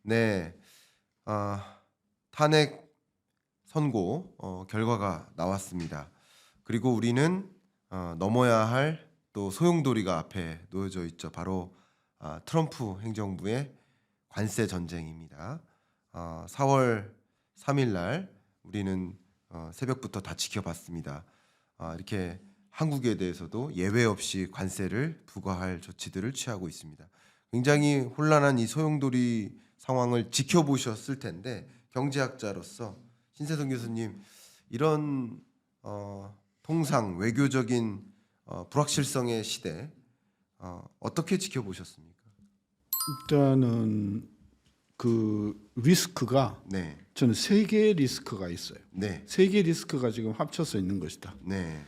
네, 탄핵 선고 결과가 나왔습니다. 그리고 우리는 넘어야 할 또 소용돌이가 앞에 놓여져 있죠. 바로 트럼프 행정부의 관세 전쟁입니다. 4월 3일 날 우리는 새벽부터 다 지켜봤습니다. 이렇게 한국에 대해서도 예외 없이 관세를 부과할 조치들을 취하고 있습니다. 굉장히 혼란한 이 소용돌이 상황을 지켜보셨을 텐데 경제학자로서 신세동 교수님 이런 통상 외교적인 불확실성의 시대 어떻게 지켜보셨습니까? 일단은 그 리스크가 네, 저는 세 개의 리스크가 있어요. 네, 세 개의 리스크가 지금 합쳐서 있는 것이다. 네,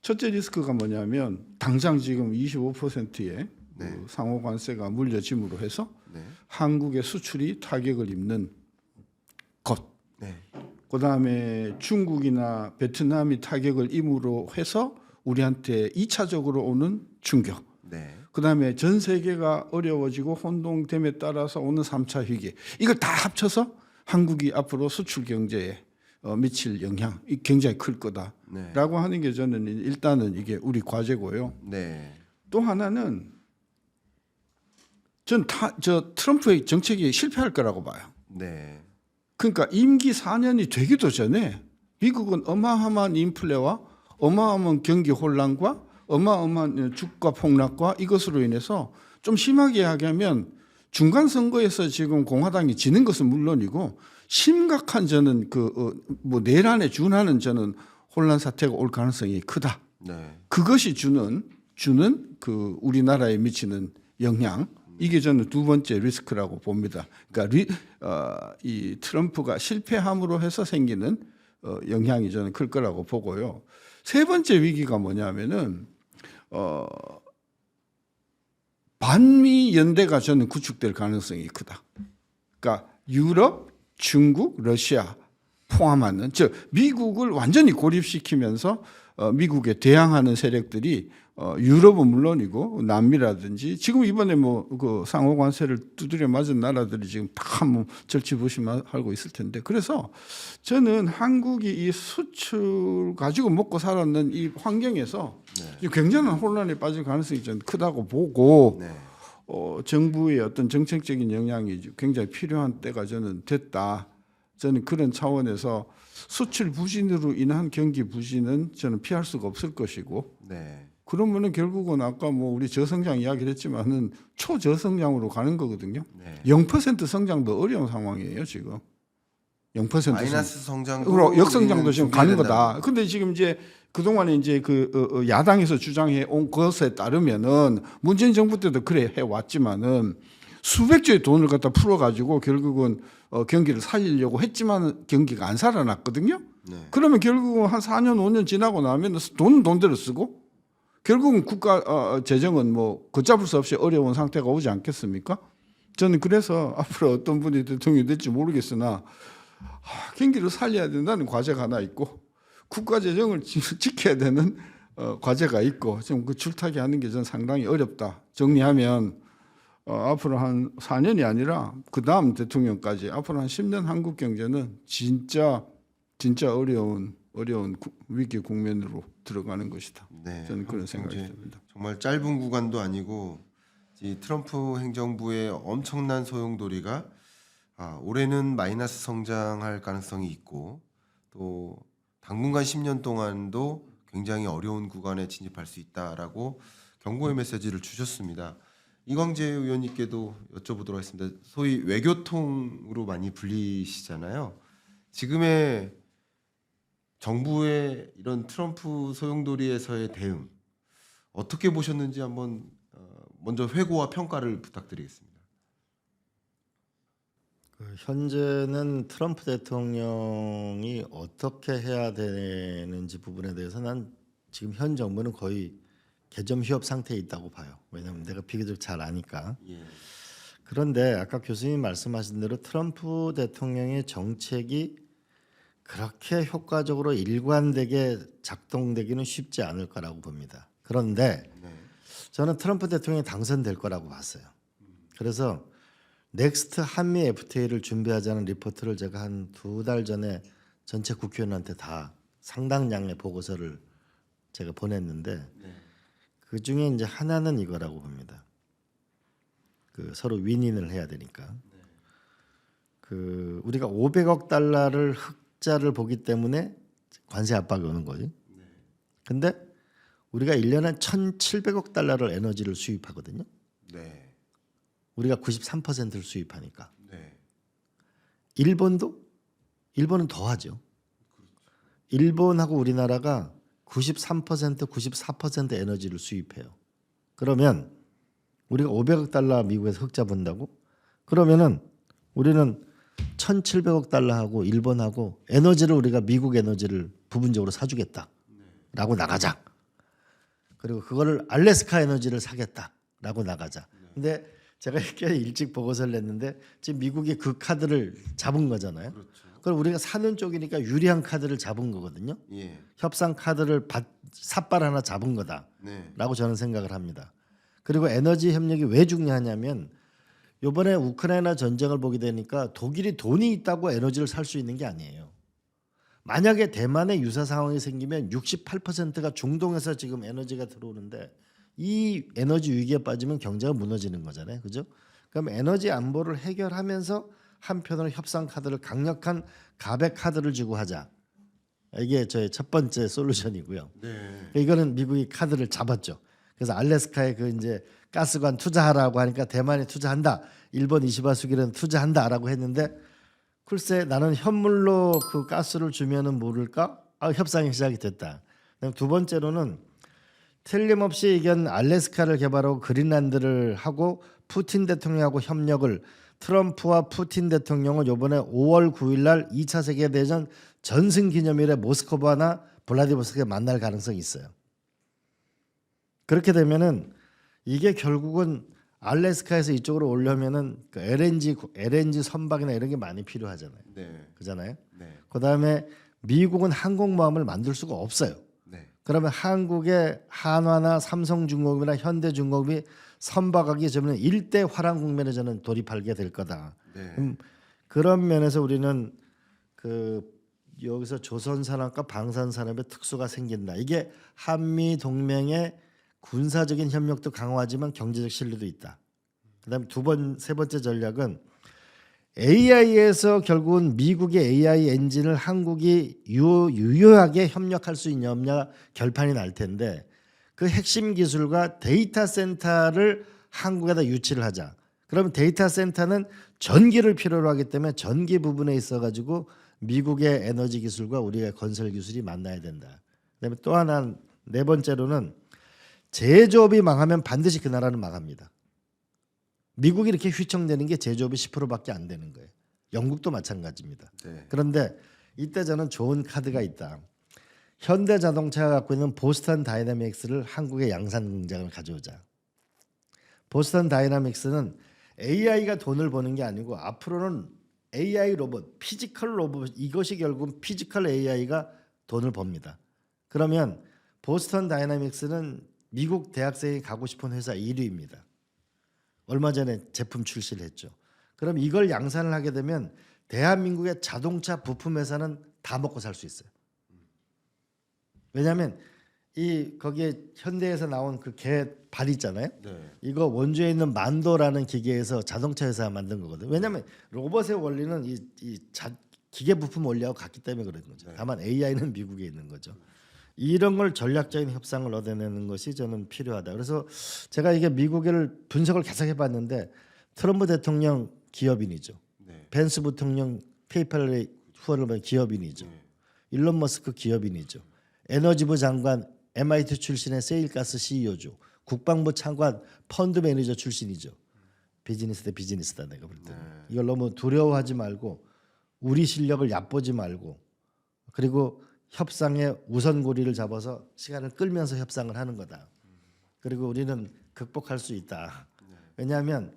첫째 리스크가 뭐냐면 당장 지금 25%의 네. 그 상호 관세가 물려짐으로 해서 네, 한국의 수출이 타격을 입는 것. 네, 그다음에 중국이나 베트남이 타격을 입으로 해서 우리한테 2차적으로 오는 충격. 네, 그다음에 전 세계가 어려워지고 혼동됨에 따라서 오는 3차 위기. 이걸 다 합쳐서 한국이 앞으로 수출 경제에 미칠 영향이 굉장히 클 거다라고 네, 하는 게 저는 일단은 이게 우리 과제고요. 네, 또 하나는 전 트럼프의 정책이 실패할 거라고 봐요. 네, 그러니까 임기 4년이 되기도 전에 미국은 어마어마한 인플레와 어마어마한 경기 혼란과 어마어마한 주가 폭락과 이것으로 인해서 좀 심하게 이야기하면 중간 선거에서 지금 공화당이 지는 것은 물론이고 심각한 저는 뭐 내란에 준하는 저는 혼란 사태가 올 가능성이 크다. 네, 그것이 주는 그 우리나라에 미치는 영향 이게 저는 두 번째 리스크라고 봅니다. 그러니까 이 트럼프가 실패함으로 해서 생기는 영향이 저는 클 거라고 보고요. 세 번째 위기가 뭐냐면은 반미 연대가 저는 구축될 가능성이 크다. 그러니까 유럽, 중국, 러시아 포함하는 즉 미국을 완전히 고립시키면서 미국에 대항하는 세력들이 유럽은 물론이고 남미라든지 지금 이번에 뭐 그 상호 관세를 두드려 맞은 나라들이 지금 다 뭐 절치부심하고 있을 텐데 그래서 저는 한국이 이 수출 가지고 먹고 살았는 이 환경에서 굉장한 혼란에 빠질 가능성이 좀 크다고 보고 네, 정부의 어떤 정책적인 영향이 굉장히 필요한 때가 저는 됐다. 저는 그런 차원에서 수출 부진으로 인한 경기 부진은 저는 피할 수가 없을 것이고 네, 그러면은 결국은 아까 뭐 우리 저성장 이야기를 했지만은 초저성장으로 가는 거거든요. 네. 0% 성장도 어려운 상황이에요 지금. 0% 마이너스 성장도 역성장도 지금 가는 준비해야 된다고. 거다. 근데 지금 이제 그동안에 이제 그 야당에서 주장해 온 것에 따르면은 문재인 정부 때도 그래 해 왔지만은 수백조의 돈을 갖다 풀어 가지고 결국은 경기를 살리려고 했지만 경기가 안 살아났거든요. 네, 그러면 결국은 한 4년 5년 지나고 나면 돈은 돈대로 쓰고 결국은 국가 재정은 뭐 걷잡을 수 없이 어려운 상태가 오지 않겠습니까? 저는 그래서 앞으로 어떤 분이 대통령이 될지 모르겠으나 경기를 살려야 된다는 과제가 하나 있고 국가 재정을 지켜야 되는 과제가 있고 지금 그 줄타기 하는 게 저는 상당히 어렵다. 정리하면 앞으로 한 4년이 아니라 그 다음 대통령까지 앞으로 한 10년 한국 경제는 진짜 어려운 위기 국면으로 들어가는 것이다. 네. 저는 그런 한국 생각이 경제 듭니다. 정말 짧은 구간도 아니고 이 트럼프 행정부의 엄청난 소용돌이가 올해는 마이너스 성장할 가능성이 있고 또 당분간 10년 동안도 굉장히 어려운 구간에 진입할 수 있다라고 경고의 메시지를 주셨습니다. 이광재 의원님께도 여쭤보도록 하겠습니다. 소위 외교통으로 많이 불리시잖아요. 지금의 정부의 이런 트럼프 소용돌이에서의 대응 어떻게 보셨는지 한번 먼저 회고와 평가를 부탁드리겠습니다. 현재는 트럼프 대통령이 어떻게 해야 되는지 부분에 대해서 난 지금 현 정부는 거의 개점 휴업 상태에 있다고 봐요. 왜냐하면 내가 비교적 잘 아니까. 예. 그런데 아까 교수님 말씀하신 대로 트럼프 대통령의 정책이 그렇게 효과적으로 일관되게 작동되기는 쉽지 않을 거라고 봅니다. 그런데 네. 저는 트럼프 대통령이 당선될 거라고 봤어요. 그래서 넥스트 한미 FTA를 준비하자는 리포트를 제가 한 2달 전에 전체 국회의원한테 다 상당량의 보고서를 제가 보냈는데 그 중에 이제 하나는 이거라고 봅니다. 그 서로 윈윈을 해야 되니까. 그 우리가 500억 달러를 흑자를 보기 때문에 관세 압박이 오는 거지. 근데 우리가 1년에 1,700억 달러를 에너지를 수입하거든요. 네. 우리가 93%를 수입하니까. 네. 일본은 더 하죠. 일본하고 우리나라가 93%, 94% 에너지를 수입해요. 그러면 우리가 500억 달러 미국에서 흑자 본다고? 그러면은 우리는 1,700억 달러하고 일본하고 에너지를 우리가 미국 에너지를 부분적으로 사주겠다라고 나가자. 그리고 그거를 알래스카 에너지를 사겠다라고 나가자. 근데 제가 꽤 일찍 보고서를 냈는데 지금 미국이 그 카드를 잡은 거잖아요. 그럼 우리가 사는 쪽이니까 유리한 카드를 잡은 거거든요. 예. 협상 카드를 삿발 하나 잡은 거다라고 네. 저는 생각을 합니다. 그리고 에너지 협력이 왜 중요하냐면 이번에 우크라이나 전쟁을 보게 되니까 독일이 돈이 있다고 에너지를 살 수 있는 게 아니에요. 만약에 대만에 유사 상황이 생기면 68%가 중동에서 지금 에너지가 들어오는데 이 에너지 위기에 빠지면 경제가 무너지는 거잖아요. 그죠? 그럼 에너지 안보를 해결하면서 한편으로 협상 카드를 강력한 가백 카드를 주고 하자. 이게 저의 첫 번째 솔루션이고요. 네. 이거는 미국이 카드를 잡았죠. 그래서 알래스카에 그 이제 가스관 투자하라고 하니까 대만이 투자한다. 일본 이시바 수기는 투자한다라고 했는데 글쎄 나는 현물로 그 가스를 주면은 모를까? 협상이 시작이 됐다. 그다음 두 번째로는 틀림없이 이건 알래스카를 개발하고 그린란드를 하고 푸틴 대통령하고 협력을 트럼프와 푸틴 대통령은 이번에 5월 9일 날 2차 세계대전 전승기념일에 모스크바나 블라디보스토크에 만날 가능성이 있어요. 그렇게 되면은 이게 결국은 알래스카에서 이쪽으로 오려면은 그 LNG 선박이나 이런 게 많이 필요하잖아요. 네. 그잖아요. 네. 그다음에 미국은 항공모함을 만들 수가 없어요. 네. 그러면 한국의 한화나 삼성중공업이나 현대중공업이 선박하기 전에 일대 화랑 국면에 저는 돌입하게 될 거다. 네. 그런 면에서 우리는 그 여기서 조선산업과 방산산업의 특수가 생긴다. 이게 한미 동맹의 군사적인 협력도 강화하지만 경제적 신뢰도 있다. 그다음에 세 번째 전략은 AI에서 결국은 미국의 AI 엔진을 한국이 유효하게 협력할 수 있냐 없냐 결판이 날 텐데 그 핵심 기술과 데이터 센터를 한국에다 유치를 하자. 그러면 데이터 센터는 전기를 필요로 하기 때문에 전기 부분에 있어 가지고 미국의 에너지 기술과 우리의 건설 기술이 만나야 된다. 그다음에 또 하나 네 번째로는 제조업이 망하면 반드시 그 나라는 망합니다. 미국이 이렇게 휘청대는 게 제조업이 10%밖에 안 되는 거예요. 영국도 마찬가지입니다. 네. 그런데 이때 저는 좋은 카드가 있다. 현대자동차가 갖고 있는 보스턴 다이나믹스를 한국의 양산 공장을 가져오자. 보스턴 다이나믹스는 AI가 돈을 버는 게 아니고 앞으로는 AI 로봇, 피지컬 로봇 이것이 결국 피지컬 AI가 돈을 법니다. 그러면 보스턴 다이나믹스는 미국 대학생이 가고 싶은 회사 1위입니다. 얼마 전에 제품 출시를 했죠. 그럼 이걸 양산을 하게 되면 대한민국의 자동차 부품 회사는 다 먹고 살 수 있어요. 왜냐하면 거기에 현대에서 나온 그 개 발 있잖아요. 네. 이거 원주에 있는 만도라는 기계에서 자동차 회사가 만든 거거든요. 왜냐하면 로봇의 원리는 기계 부품 원리하고 같기 때문에 그런 거죠. 다만 AI는 미국에 있는 거죠. 이런 걸 전략적인 협상을 얻어내는 것이 저는 필요하다. 그래서 제가 이게 미국을 분석을 계속 해봤는데 트럼프 대통령 기업인이죠. 네. 펜스 부통령 페이팔의 후원을 받은 기업인이죠. 일론 머스크 기업인이죠. 에너지부 장관 MIT 출신의 세일가스 CEO죠. 국방부 차관 펀드 매니저 출신이죠. 비즈니스 대 비즈니스다 내가 볼 때는. 이걸 너무 두려워하지 말고 우리 실력을 얕보지 말고 그리고 협상의 우선고리를 잡아서 시간을 끌면서 협상을 하는 거다. 그리고 우리는 극복할 수 있다. 왜냐하면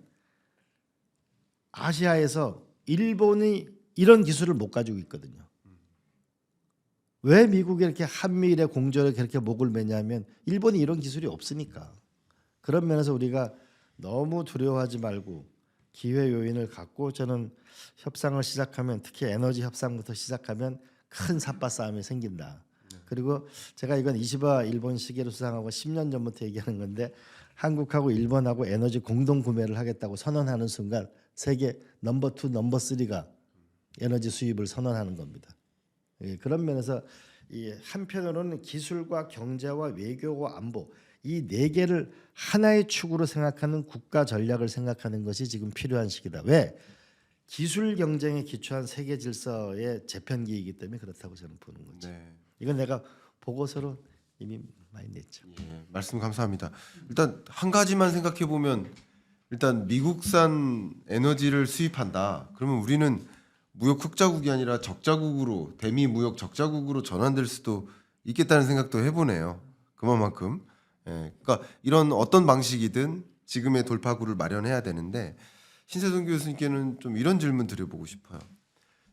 아시아에서 일본이 이런 기술을 못 가지고 있거든요. 왜 미국이 이렇게 한미일의 공조를 그렇게 목을 매냐면 일본이 이런 기술이 없으니까. 그런 면에서 우리가 너무 두려워하지 말고 기회 요인을 갖고 저는 협상을 시작하면 특히 에너지 협상부터 시작하면 큰 삿바 싸움이 생긴다. 그리고 제가 이건 이시바 일본 시계로 수상하고 10년 전부터 얘기하는 건데 한국하고 일본하고 에너지 공동 구매를 하겠다고 선언하는 순간 세계 넘버 2, 넘버 3가 에너지 수입을 선언하는 겁니다. 예, 그런 면에서 이 한편으로는 기술과 경제와 외교와 안보 이 네 개를 하나의 축으로 생각하는 국가 전략을 생각하는 것이 지금 필요한 시기다. 왜? 기술 경쟁에 기초한 세계 질서의 재편기이기 때문에 그렇다고 저는 보는 거죠. 네. 이건 내가 보고서로 이미 많이 냈죠. 예, 말씀 감사합니다. 일단 한 가지만 생각해 보면 일단 미국산 에너지를 수입한다. 그러면 우리는 무역 흑자국이 아니라 적자국으로 대미 무역 적자국으로 전환될 수도 있겠다는 생각도 해보네요. 그만큼. 예, 그러니까 이런 어떤 방식이든 지금의 돌파구를 마련해야 되는데 신세동 교수님께는 좀 이런 질문 드려보고 싶어요.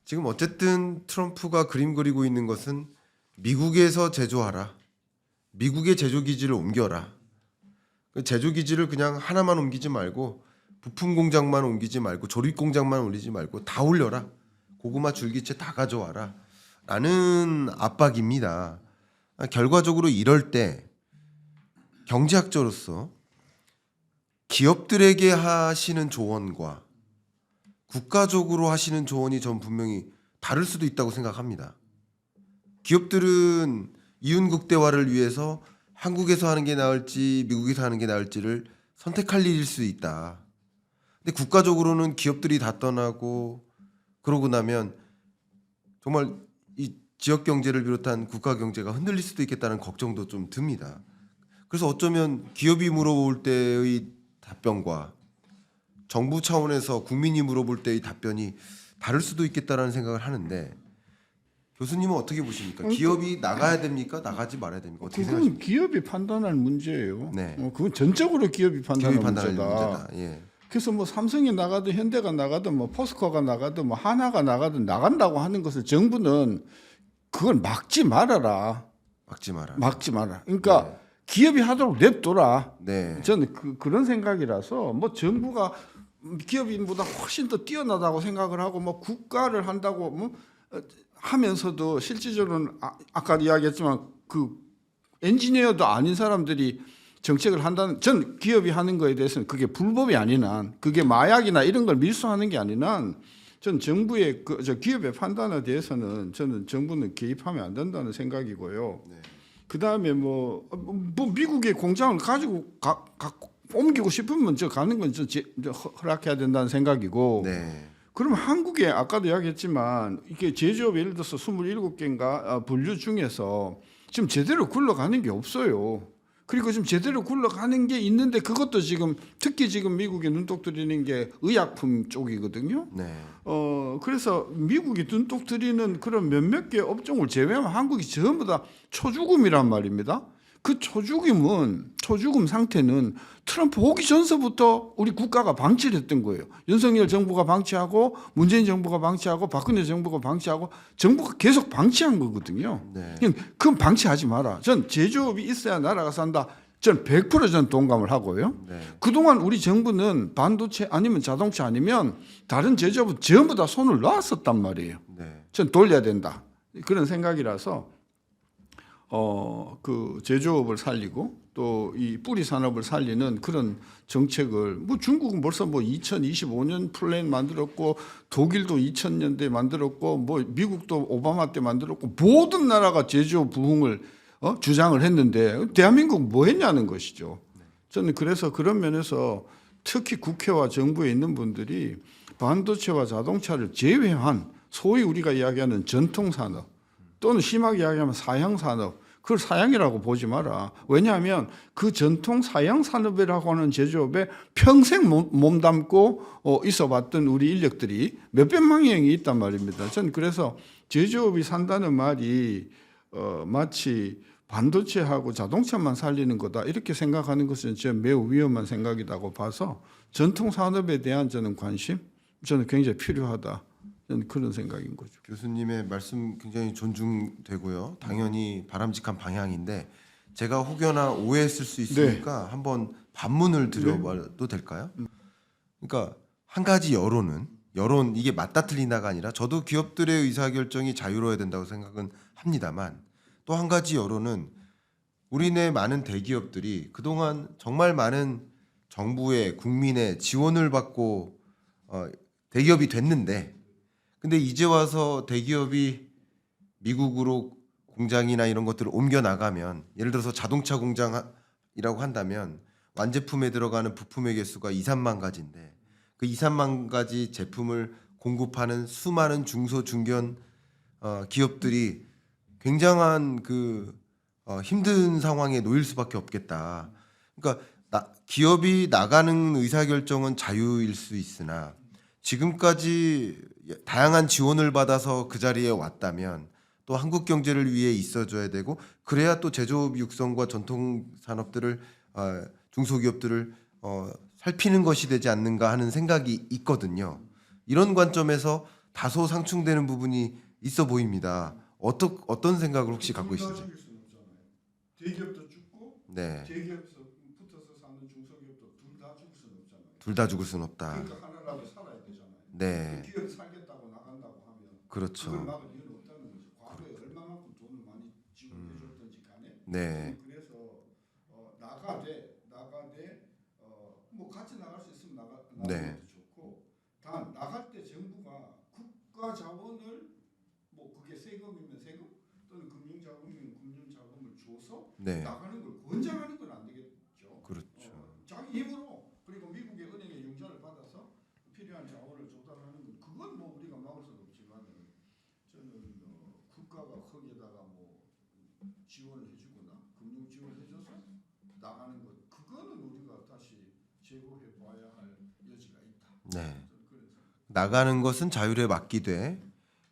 지금 어쨌든 트럼프가 그림 그리고 있는 것은 미국에서 제조하라. 미국의 제조 기지를 옮겨라. 그 제조 기지를 그냥 하나만 옮기지 말고 부품 공장만 옮기지 말고 조립 공장만 올리지 말고 다 올려라. 고구마 줄기채 다 가져와라. 라는 압박입니다. 결과적으로 이럴 때 경제학자로서 기업들에게 하시는 조언과 국가적으로 하시는 조언이 전 분명히 다를 수도 있다고 생각합니다. 기업들은 이윤 극대화를 위해서 한국에서 하는 게 나을지 미국에서 하는 게 나을지를 선택할 일일 수 있다. 근데 국가적으로는 기업들이 다 떠나고 그러고 나면 정말 이 지역 경제를 비롯한 국가 경제가 흔들릴 수도 있겠다는 걱정도 좀 듭니다. 그래서 어쩌면 기업이 물어볼 때의 답변과 정부 차원에서 국민이 물어볼 때의 답변이 다를 수도 있겠다라는 생각을 하는데 교수님은 어떻게 보십니까? 기업이 나가야 됩니까? 나가지 말아야 됩니까? 어떻게 그건 생각하십니까? 기업이 판단할 문제예요. 네. 그건 전적으로 기업이 판단할 기업이 판단할 문제다. 문제다. 예. 그래서 뭐 삼성이 나가든 현대가 나가든 뭐 포스코가 나가든 뭐 하나가 나가든 나간다고 하는 것을 정부는 그걸 막지 말아라. 막지 마라. 막지 마라. 그러니까 기업이 하도록 냅둬라. 네. 저는 그런 생각이라서 뭐 정부가 기업인보다 훨씬 더 뛰어나다고 생각을 하고 뭐 국가를 한다고 뭐 하면서도 실질적으로는 아까 이야기했지만 그 엔지니어도 아닌 사람들이 정책을 한다는 전 기업이 하는 거에 대해서는 그게 불법이 아닌 한 그게 마약이나 이런 걸 밀수하는 게 아닌 한 전 정부의 저 기업의 판단에 대해서는 저는 정부는 개입하면 안 된다는 생각이고요. 네. 그 다음에 뭐 미국의 공장을 가지고 옮기고 싶으면 저 가는 건 저 허락해야 된다는 생각이고. 네. 그러면 한국에 아까도 이야기했지만 이게 제조업 예를 들어서 27개인가 분류 중에서 지금 제대로 굴러가는 게 없어요. 그리고 지금 제대로 굴러가는 게 있는데 그것도 지금 특히 지금 미국이 눈독 들이는 게 의약품 쪽이거든요. 네. 그래서 미국이 눈독 들이는 그런 몇몇 개 업종을 제외하면 한국이 전부 다 초주금이란 말입니다. 그 초주금 상태는 트럼프 오기 전서부터 우리 국가가 방치를 했던 거예요. 윤석열 정부가 방치하고 문재인 정부가 방치하고 박근혜 정부가 방치하고 정부가 계속 방치한 거거든요. 네. 그건 방치하지 마라. 전 제조업이 있어야 나라가 산다. 전 100% 동감을 하고요. 네. 그동안 우리 정부는 반도체 아니면 자동차 아니면 다른 제조업은 전부 다 손을 놨었단 말이에요. 네. 전 돌려야 된다. 그런 생각이라서 그 제조업을 살리고 또 이 뿌리 산업을 살리는 그런 정책을 뭐 중국은 벌써 뭐 2025년 플랜 만들었고 독일도 2000년대 만들었고 뭐 미국도 오바마 때 만들었고 모든 나라가 제조업 부흥을 주장을 했는데 대한민국 뭐 했냐는 것이죠. 저는 그래서 그런 면에서 특히 국회와 정부에 있는 분들이 반도체와 자동차를 제외한 소위 우리가 이야기하는 전통 산업 또는 심하게 이야기하면 사양 산업, 그걸 사양이라고 보지 마라. 왜냐하면 그 전통 사양 산업이라고 하는 제조업에 평생 몸담고 있어봤던 우리 인력들이 몇백만 명이 있단 말입니다. 저는 그래서 제조업이 산다는 말이 마치 반도체하고 자동차만 살리는 거다 이렇게 생각하는 것은 저는 매우 위험한 생각이라고 봐서 전통 산업에 대한 저는 관심, 저는 굉장히 필요하다. 저는 그런 생각인 거죠. 교수님의 말씀 굉장히 존중되고요. 당연히 바람직한 방향인데 제가 혹여나 오해했을 수 있으니까 한번 반문을 드려봐도 될까요? 그러니까 한 가지 여론 이게 맞다 틀리다가 아니라 저도 기업들의 의사결정이 자유로워야 된다고 생각은 합니다만 또 한 가지 여론은 우리네 많은 대기업들이 그동안 정말 많은 정부의 국민의 지원을 받고 대기업이 됐는데 근데 이제 와서 대기업이 미국으로 공장이나 이런 것들을 옮겨 나가면 예를 들어서 자동차 공장이라고 한다면 완제품에 들어가는 부품의 개수가 2, 3만 가지인데 그 2, 3만 가지 제품을 공급하는 수많은 중소 중견 기업들이 굉장한 힘든 상황에 놓일 수밖에 없겠다. 그러니까 기업이 나가는 의사결정은 자유일 수 있으나 지금까지 다양한 지원을 받아서 그 자리에 왔다면 또 한국 경제를 위해 있어줘야 되고 그래야 또 제조업 육성과 전통 산업들을 중소기업들을 살피는 것이 되지 않는가 하는 생각이 있거든요. 이런 관점에서 다소 상충되는 부분이 있어 보입니다. 어떤 생각을 혹시 갖고 계신지? 대기업도 죽고 네, 대기업에서 붙어서 사는 중소기업도 둘 다 죽을 수는 없잖아요. 둘 다 죽을 수는 없다. 그러니까 하나라도 살아야 되잖아요. 네, 기업이 살겠다고 나간다고 하면 그걸 그렇죠. 막을 이유는 없다는 거죠. 과거에 얼마만큼 돈을 많이 지원해줬던지 간에 네, 그래서 나가되 뭐 같이 나갈 수 있으면 나가는 네. 것도 좋고 단 나갈 때 정부가 국가 자원을 뭐 그게 세금이면 세금 또는 금융자금이면 금융자금을 줘서 네, 나가는 걸 권장하는 건 안 되겠죠. 그렇죠. 자기 힘으로 그리고 미국의 은행의 융자를 받아서 필요한 자원을 조달하는 건 그건 뭐 우리가 막을 수는 없지만 저는 국가가 거기에다가 뭐 지원을 해주거나 금융 지원을 해줘서 나가는 것 그거는 우리가 다시 제고해 봐야 할 여지가 있다. 네. 나가는 것은 자율에 맡기되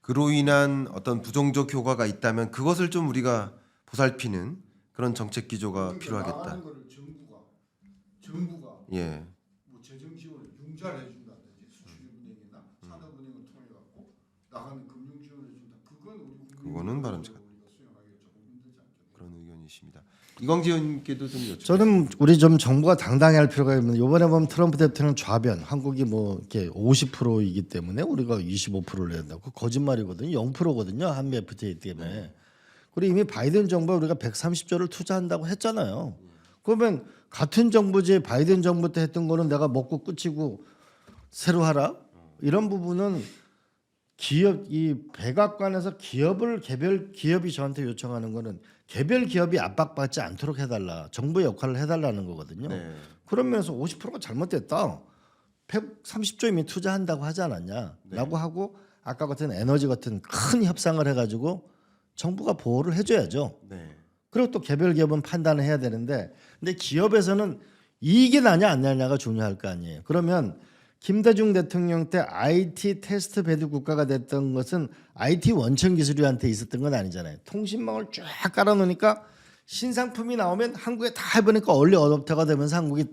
그로 인한 어떤 부정적 효과가 있다면 그것을 좀 우리가 보살피는 그런 정책 기조가 그러니까 필요하겠다. 나가는 거를 정부가 예, 뭐 재정 지원을 융자를 해준다든지 수출입은행이나 산업은행을 통해 갖고 나가는 금융 지원을 해준다. 그건 우리 그거는 바람직하다. 우리가 수행하기 조금 힘들지 않겠냐. 그런 의견이십니다. 이광재 의원님께도 좀 여쭤. 저는 우리 좀 정부가 당당히 할 필요가 있는데 이번에 보면 트럼프 대통령 좌변 한국이 뭐 이렇게 50%이기 때문에 우리가 25%를 내야 된다고 거짓말이거든요. 0%거든요. 한미 FTA 때문에. 그리고 이미 바이든 정부가 우리가 130조를 투자한다고 했잖아요. 그러면 같은 정부지 바이든 정부 때 했던 거는 내가 먹고 끝이고 새로 하라 이런 부분은 기업 이 백악관에서 개별 기업이 저한테 요청하는 거는 개별 기업이 압박받지 않도록 해달라 정부의 역할을 해달라는 거거든요. 네. 그런 면에서 50%가 잘못됐다. 130조 이미 투자한다고 하지 않았냐? 네. 라고 하고 아까 같은 에너지 같은 큰 협상을 해가지고 정부가 보호를 해줘야죠. 네. 그리고 또 개별 기업은 판단을 해야 되는데 근데 기업에서는 이익이 나냐 안 나냐가 중요할 거 아니에요. 그러면 김대중 대통령 때 IT 테스트 베드 국가가 됐던 것은 IT 원천 기술이한테 있었던 건 아니잖아요. 통신망을 쫙 깔아놓으니까 신상품이 나오면 한국에 다 해보니까 얼리 어댑터가 되면서 한국이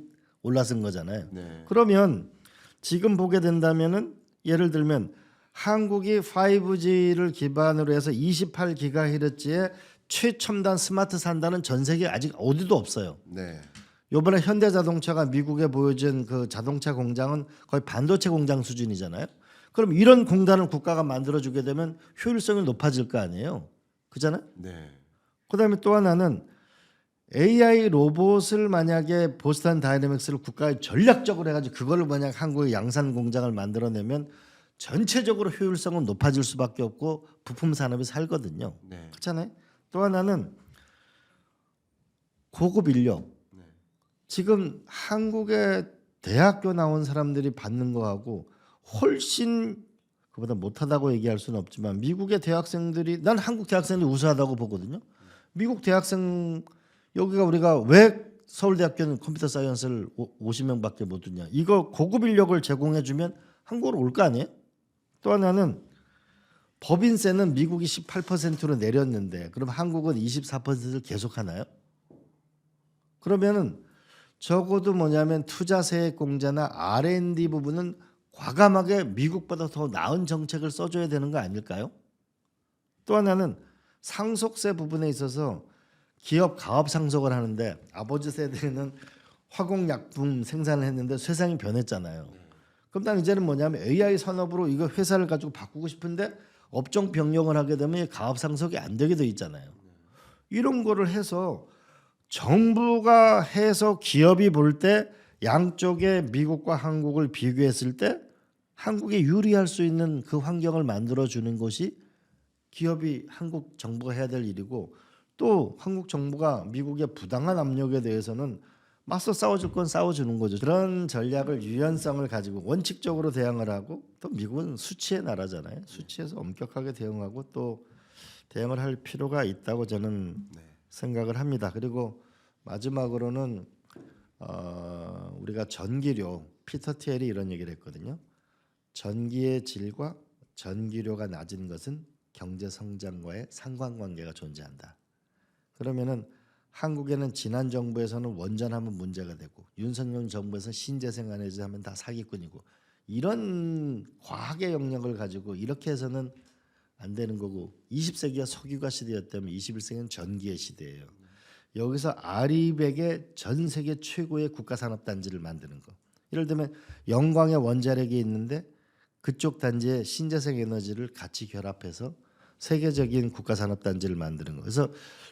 올라선 거잖아요. 네. 그러면 지금 보게 된다면은 예를 들면 한국이 5G를 기반으로 해서 28GHz의 최첨단 스마트 산다는 전 세계 아직 어디도 없어요. 네. 이번에 현대자동차가 미국에 보여준 그 자동차 공장은 거의 반도체 공장 수준이잖아요. 그럼 이런 공단을 국가가 만들어주게 되면 효율성이 높아질 거 아니에요. 그잖아요. 네. 그다음에 또 하나는 AI 로봇을 만약에 보스턴 다이내믹스를 국가에 전략적으로 해가지고 그걸 만약 한국의 양산 공장을 만들어내면 전체적으로 효율성은 높아질 수밖에 없고 부품 산업이 살거든요. 네. 그렇잖아요. 또 하나는 고급 인력. 지금 한국의 대학교 나온 사람들이 받는 거하고 훨씬 그보다 못하다고 얘기할 수는 없지만 미국의 대학생들이 난 한국 대학생들이 우수하다고 보거든요. 미국 대학생 여기가 우리가 왜 서울대학교는 컴퓨터 사이언스를 50명밖에 못 두냐. 이거 고급 인력을 제공해 주면 한국으로 올 거 아니에요? 또 하나는 법인세는 미국이 18%로 내렸는데 그럼 한국은 24%를 계속 하나요? 그러면은 적어도 뭐냐면 투자세액 공제나 R&D 부분은 과감하게 미국보다 더 나은 정책을 써줘야 되는 거 아닐까요? 또 하나는 상속세 부분에 있어서 기업 가업 상속을 하는데 아버지 세대는 화공약품 생산을 했는데 세상이 변했잖아요. 그럼 난 이제는 뭐냐면 AI 산업으로 이거 회사를 가지고 바꾸고 싶은데 업종 변경을 하게 되면 가업 상속이 안 되게 돼 있잖아요. 이런 거를 해서 정부가 해서 기업이 볼 때 양쪽의 미국과 한국을 비교했을 때 한국에 유리할 수 있는 그 환경을 만들어 주는 것이 기업이 한국 정부가 해야 될 일이고, 또 한국 정부가 미국의 부당한 압력에 대해서는 맞서 싸워줄 건 싸워주는 거죠. 그런 전략을 유연성을 가지고 원칙적으로 대응을 하고, 또 미국은 수치의 나라잖아요. 수치에서 엄격하게 대응하고 또 대응을 할 필요가 있다고 저는 생각을 합니다. 그리고 마지막으로는 우리가 전기료, 피터 티엘이 이런 얘기를 했거든요. 전기의 질과 전기료가 낮은 것은 경제 성장과의 상관관계가 존재한다. 그러면은 한국에는 지난 정부에서는 원전하면 문제가 되고 윤석열 정부에서 신재생에너지 하면 다 사기꾼이고, 이런 과학의 영역을 가지고 이렇게 해서는 안 되는 거고, 20세기가 석유가 시대였다면 21세기는 전기의 시대예요. 여기서 아리백의 전 세계 최고의 국가산업단지를 만드는 거. 예를 들면 영광의 원자력이 있는데 그쪽 단지에 신재생에너지를 같이 결합해서 세계적인 국가산업단지를 만드는 거. 그래서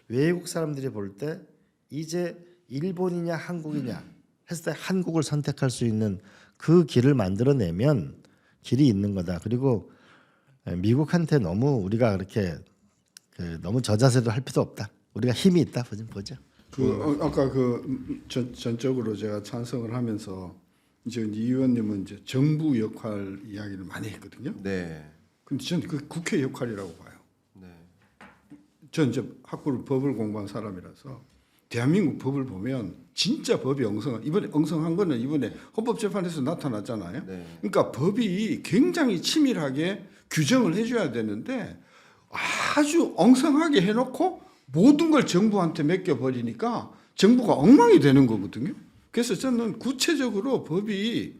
외국 사람들이 볼 때 이제 일본이냐 한국이냐 했을 때 한국을 선택할 수 있는 그 길을 만들어내면 길이 있는 거다. 그리고 미국한테 너무 우리가 그렇게 너무 저자세도 할 필요 없다. 우리가 힘이 있다. 보죠. 아까 전적으로 제가 찬성을 하면서 이제 이 의원님은 이제 정부 역할 이야기를 많이 했거든요. 네. 근데 저는 그 국회 역할이라고 봐요. 네. 전 이제 학부를 법을 공부한 사람이라서 대한민국 법을 보면 진짜 법이 이번에 엉성한 거는 이번에 헌법재판에서 나타났잖아요. 네. 그러니까 법이 굉장히 치밀하게 규정을 해줘야 되는데 아주 엉성하게 해놓고 모든 걸 정부한테 맡겨버리니까 정부가 엉망이 되는 거거든요. 그래서 저는 구체적으로 법이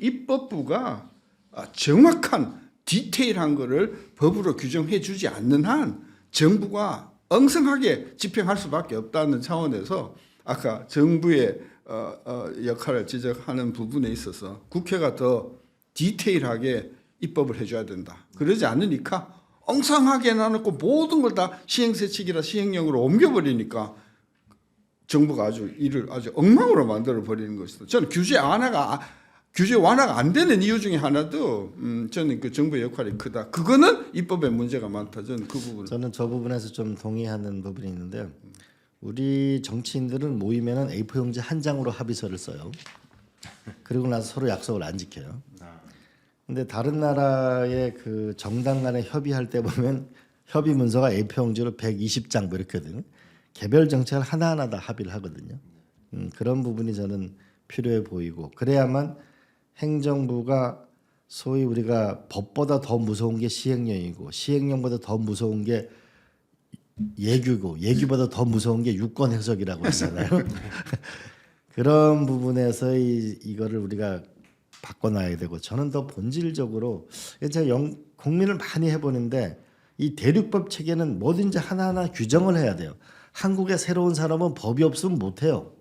입법부가 정확한 디테일한 거를 법으로 규정해 주지 않는 한 정부가 엉성하게 집행할 수밖에 없다는 차원에서 아까 정부의 역할을 지적하는 부분에 있어서 국회가 더 디테일하게 입법을 해줘야 된다. 그러지 않으니까 엉성하게 해놓고 모든 걸 다 시행세칙이라 시행령으로 옮겨버리니까 정부가 일을 아주 엉망으로 만들어 버리는 것이다. 저는 규제 완화가 안 되는 이유 중에 하나도 저는 그 정부의 역할이 크다. 그거는 입법에 문제가 많다. 저는 저 부분에서 좀 동의하는 부분이 있는데, 우리 정치인들은 모이면은 A4 용지 한 장으로 합의서를 써요. 그리고 나서 서로 약속을 안 지켜요. 근데 다른 나라의 그 정당 간에 협의할 때 보면 협의 문서가 A4 용지로 120장 뭐 이렇게 거든요. 개별 정책을 하나하나 다 합의를 하거든요. 그런 부분이 저는 필요해 보이고, 그래야만 행정부가 소위 우리가 법보다 더 무서운 게 시행령이고 시행령보다 더 무서운 게 예규고 예규보다 더 무서운 게 유권 해석이라고 하잖아요. 그런 부분에서 이거를 우리가 바꿔놔야 되고, 저는 더 본질적으로 제가 국민을 많이 해보는데 이 대륙법 체계는 뭐든지 하나하나 규정을 해야 돼요. 한국의 새로운 산업은 법이 없으면 못해요.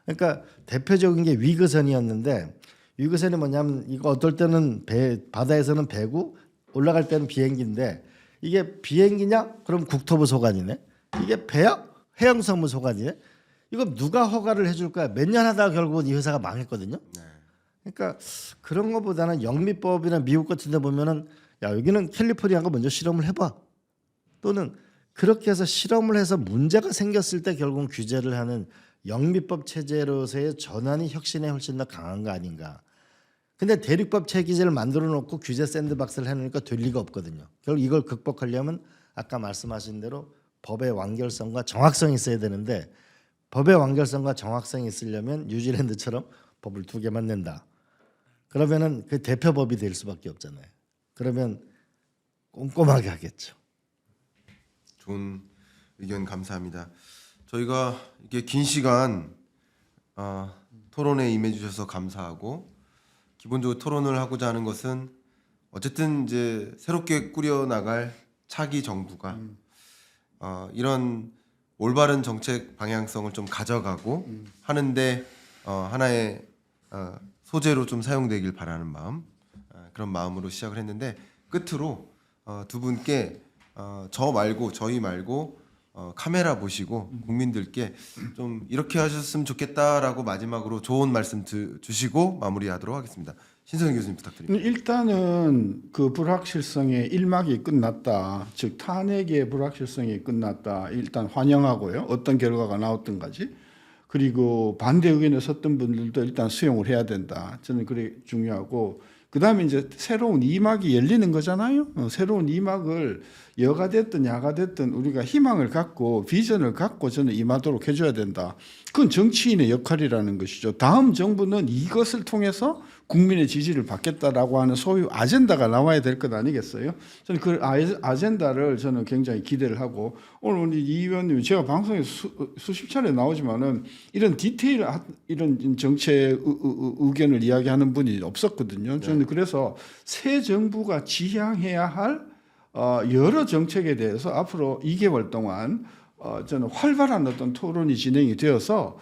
그러니까 대표적인 게 위그선이었는데, 위그선이 뭐냐면 이거 어떨 때는 바다에서는 배고 올라갈 때는 비행기인데, 이게 비행기냐? 그럼 국토부 소관이네. 이게 배야? 해양성무 소관이네. 이거 누가 허가를 해줄 거야? 몇 년 하다가 결국은 이 회사가 망했거든요. 그러니까 그런 것보다는 영미법이나 미국 같은 데 보면은 야, 여기는 캘리포니아가 먼저 실험을 해봐. 또는 그렇게 해서 실험을 해서 문제가 생겼을 때 결국은 규제를 하는 영미법 체제로서의 전환이 혁신에 훨씬 더 강한 거 아닌가. 근데 대륙법 체계를 만들어 놓고 규제 샌드박스를 해놓으니까 될 리가 없거든요. 결국 이걸 극복하려면 아까 말씀하신 대로 법의 완결성과 정확성이 있어야 되는데, 법의 완결성과 정확성이 있으려면 뉴질랜드처럼 법을 2개만 낸다. 그러면은 그 대표법이 될 수밖에 없잖아요. 그러면 꼼꼼하게 하겠죠. 좋은 의견 감사합니다. 저희가 이게 긴 시간 토론에 임해주셔서 감사하고, 기본적으로 토론을 하고자 하는 것은 어쨌든 이제 새롭게 꾸려나갈 차기 정부가 이런 올바른 정책 방향성을 좀 가져가고 하는데 하나의 소재로 좀 사용되길 바라는 마음, 그런 마음으로 시작을 했는데 끝으로 두 분께 저 말고 저희 말고 카메라 보시고 국민들께 좀 이렇게 하셨으면 좋겠다라고 마지막으로 좋은 말씀 주시고 마무리하도록 하겠습니다. 신성희 교수님 부탁드립니다. 일단은 그 불확실성의 일막이 끝났다. 즉 탄핵의 불확실성이 끝났다. 일단 환영하고요. 어떤 결과가 나왔든 가지. 그리고 반대 의견에 섰던 분들도 일단 수용을 해야 된다. 저는 그게 중요하고 그다음에 이제 새로운 2막이 열리는 거잖아요. 새로운 2막을 여가 됐든 야가 됐든 우리가 희망을 갖고 비전을 갖고 저는 임하도록 해줘야 된다. 그건 정치인의 역할이라는 것이죠. 다음 정부는 이것을 통해서 국민의 지지를 받겠다라고 하는 소유 아젠다가 나와야 될 것 아니겠어요? 저는 그 아젠다를 저는 굉장히 기대를 하고 오늘 우리 이 의원님 제가 방송에 수십 차례 나오지만은 이런 디테일 이런 정책 의견을 이야기하는 분이 없었거든요. 저는 그래서 새 정부가 지향해야 할 여러 정책에 대해서 앞으로 2개월 동안 저는 활발한 어떤 토론이 진행이 되어서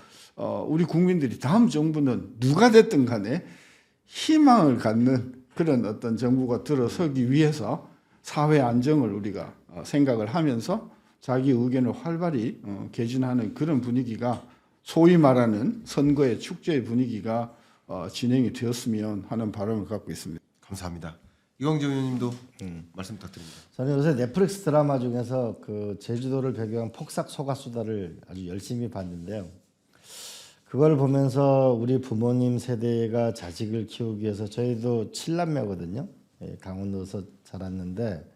우리 국민들이 다음 정부는 누가 됐든 간에 희망을 갖는 그런 어떤 정부가 들어서기 위해서 사회 안정을 우리가 생각을 하면서 자기 의견을 활발히 개진하는 그런 분위기가 소위 말하는 선거의 축제의 분위기가 진행이 되었으면 하는 바람을 갖고 있습니다. 감사합니다. 이광재 의원님도 말씀 부탁드립니다. 저는 요새 넷플릭스 드라마 중에서 그 제주도를 배경한 폭삭 소가수다를 아주 열심히 봤는데요. 그걸 보면서 우리 부모님 세대가 자식을 키우기 위해서 저희도 7남매거든요. 강원도에서 자랐는데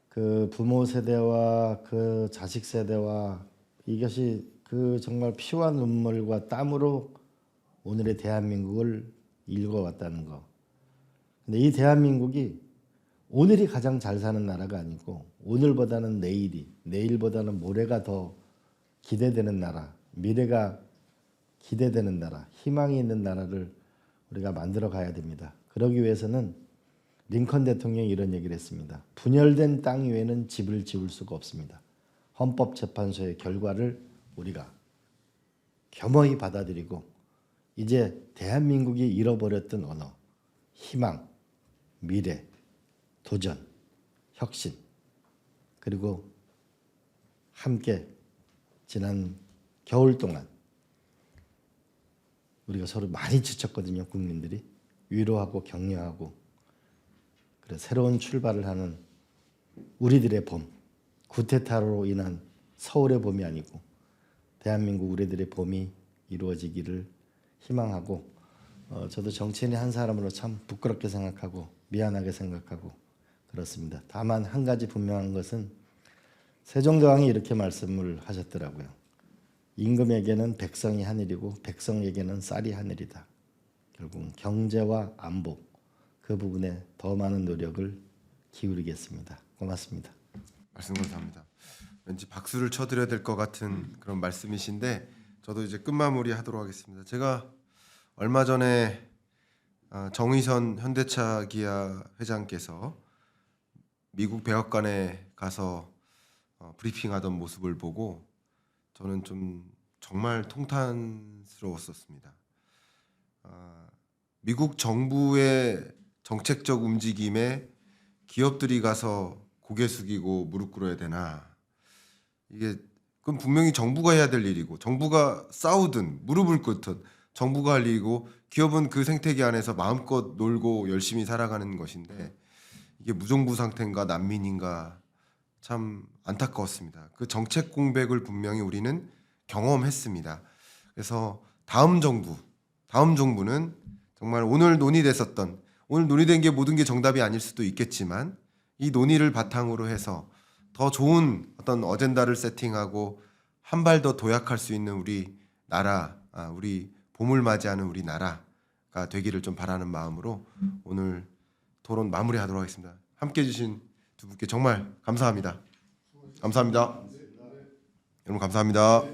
그 부모 세대와 그 자식 세대와 이것이 그 정말 피와 눈물과 땀으로 오늘의 대한민국을 읽어왔다는 거. 근데 이 대한민국이 오늘이 가장 잘 사는 나라가 아니고 오늘보다는 내일이, 내일보다는 모레가 더 기대되는 나라, 미래가 기대되는 나라, 희망이 있는 나라를 우리가 만들어 가야 됩니다. 그러기 위해서는 링컨 대통령이 이런 얘기를 했습니다. 분열된 땅 위에는 집을 지을 수가 없습니다. 헌법재판소의 결과를 우리가 겸허히 받아들이고 이제 대한민국이 잃어버렸던 언어, 희망, 미래, 도전, 혁신 그리고 함께 지난 겨울 동안 우리가 서로 많이 지쳤거든요. 국민들이 위로하고 격려하고 그래서 새로운 출발을 하는 우리들의 봄, 구테타로 인한 서울의 봄이 아니고 대한민국 우리들의 봄이 이루어지기를 희망하고 저도 정치인의 한 사람으로 참 부끄럽게 생각하고 미안하게 생각하고 그렇습니다. 다만 한 가지 분명한 것은 세종대왕이 이렇게 말씀을 하셨더라고요. 임금에게는 백성이 하늘이고 백성에게는 쌀이 하늘이다. 결국 경제와 안보 그 부분에 더 많은 노력을 기울이겠습니다. 고맙습니다. 말씀 감사합니다. 왠지 박수를 쳐드려야 될 것 같은 그런 말씀이신데 저도 이제 끝마무리 하도록 하겠습니다. 제가 얼마 전에 정의선 현대차 기아 회장께서 미국 백악관에 가서 브리핑하던 모습을 보고 저는 좀 정말 통탄스러웠었습니다. 미국 정부의 정책적 움직임에 기업들이 가서 고개 숙이고 무릎 꿇어야 되나? 이게 그건 분명히 정부가 해야 될 일이고 정부가 싸우든 무릎을 꿇든 정부가 할 일이고 기업은 그 생태계 안에서 마음껏 놀고 열심히 살아가는 것인데 이게 무정부 상태인가 난민인가 참 안타까웠습니다. 그 정책 공백을 분명히 우리는 경험했습니다. 그래서 다음 정부는 정말 오늘 논의된 게 모든 게 정답이 아닐 수도 있겠지만 이 논의를 바탕으로 해서 더 좋은 어떤 어젠다를 세팅하고 한 발 더 도약할 수 있는 우리 나라, 우리 봄을 맞이하는 우리 나라가 되기를 좀 바라는 마음으로 오늘 토론 마무리하도록 하겠습니다. 함께해 주신 두 분께 정말 감사합니다. 감사합니다. 여러분 감사합니다.